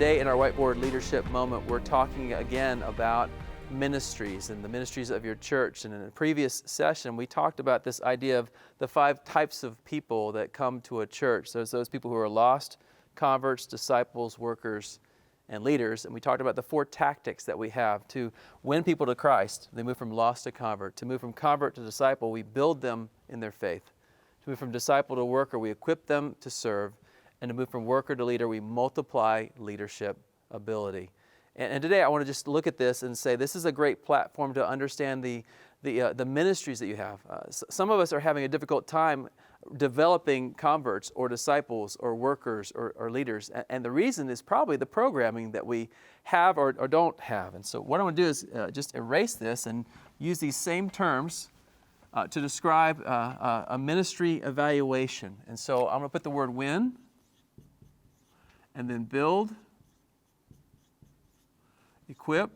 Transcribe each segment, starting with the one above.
today in our Whiteboard Leadership moment, we're talking again about ministries and the ministries of your church. And in a previous session, we talked about this idea of the 5 types of people that come to a church. There's those people who are lost, converts, disciples, workers, and leaders. And we talked about the 4 tactics that we have to win people to Christ. They move from lost to convert. To move from convert to disciple, we build them in their faith. To move from disciple to worker, we equip them to serve. And to move from worker to leader, we multiply leadership ability. And today I want to just look at this and say this is a great platform to understand the ministries that you have. Some of us are having a difficult time developing converts or disciples or workers or leaders. And the reason is probably the programming that we have or don't have. And so what I want to do is just erase this and use these same terms to describe a ministry evaluation. And so I'm going to put the word win, and then build, equip,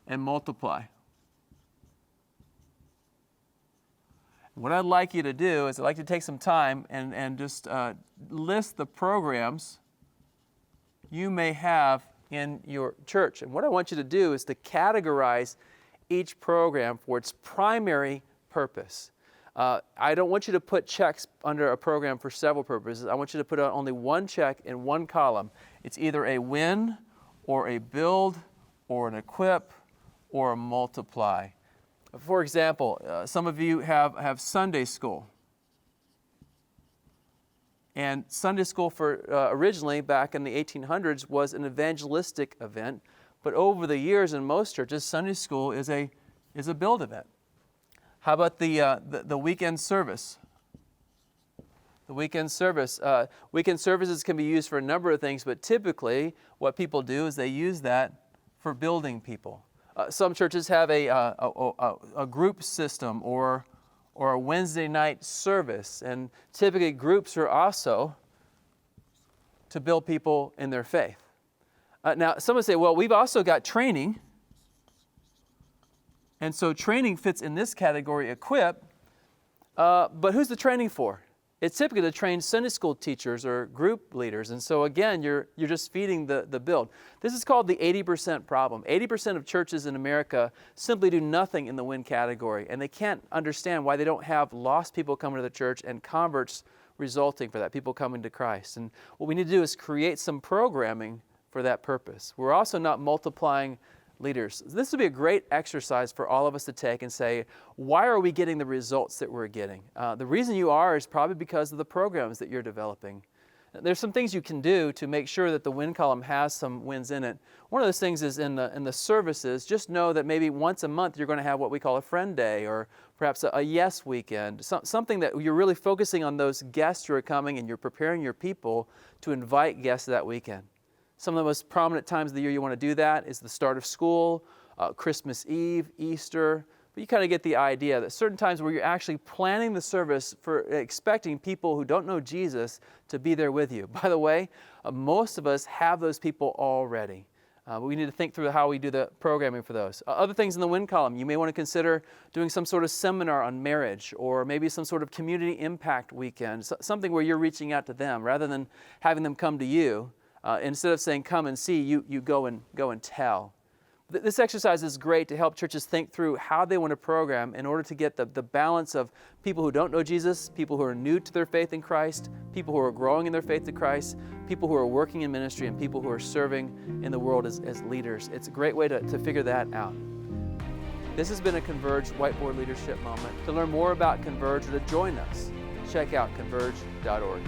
and multiply. What I'd like you to do is I'd like to take some time and just list the programs you may have in your church. And what I want you to do is to categorize each program for its primary purpose. I don't want you to put checks under a program for several purposes. I want you to put only one check in one column. It's either a win or a build or an equip or a multiply. For example, some of you have Sunday school. And Sunday school originally back in the 1800s was an evangelistic event, but over the years in most churches, Sunday school is a build event. How about the weekend service? The weekend service. Weekend services can be used for a number of things, but typically what people do is they use that for building people. Some churches have a group system or a Wednesday night service, and typically groups are also to build people in their faith. Now, some would say, well, we've also got training. And so training fits in this category, equip, but who's the training for? It's typically to train Sunday school teachers or group leaders. And so again, you're just feeding the build. This is called the 80% problem. 80% of churches in America simply do nothing in the win category, and they can't understand why they don't have lost people coming to the church and converts resulting for that, people coming to Christ. And what we need to do is create some programming for that purpose. We're also not multiplying leaders. This would be a great exercise for all of us to take and say, why are we getting the results that we're getting? The reason you are is probably because of the programs that you're developing. There's some things you can do to make sure that the win column has some wins in it. One of those things is in the services, just know that maybe once a month you're going to have what we call a friend day or perhaps a yes weekend, something that you're really focusing on those guests who are coming and you're preparing your people to invite guests that weekend. Some of the most prominent times of the year you want to do that is the start of school, Christmas Eve, Easter. But you kind of get the idea that certain times where you're actually planning the service for expecting people who don't know Jesus to be there with you. By the way, most of us have those people already. But we need to think through how we do the programming for those. Other things in the win column, you may want to consider doing some sort of seminar on marriage or maybe some sort of community impact weekend, something where you're reaching out to them rather than having them come to you. Instead of saying, come and see, you go and tell. This exercise is great to help churches think through how they want to program in order to get the balance of people who don't know Jesus, people who are new to their faith in Christ, people who are growing in their faith in Christ, people who are working in ministry, and people who are serving in the world as leaders. It's a great way to figure that out. This has been a Converge Whiteboard Leadership Moment. To learn more about Converge or to join us, check out converge.org.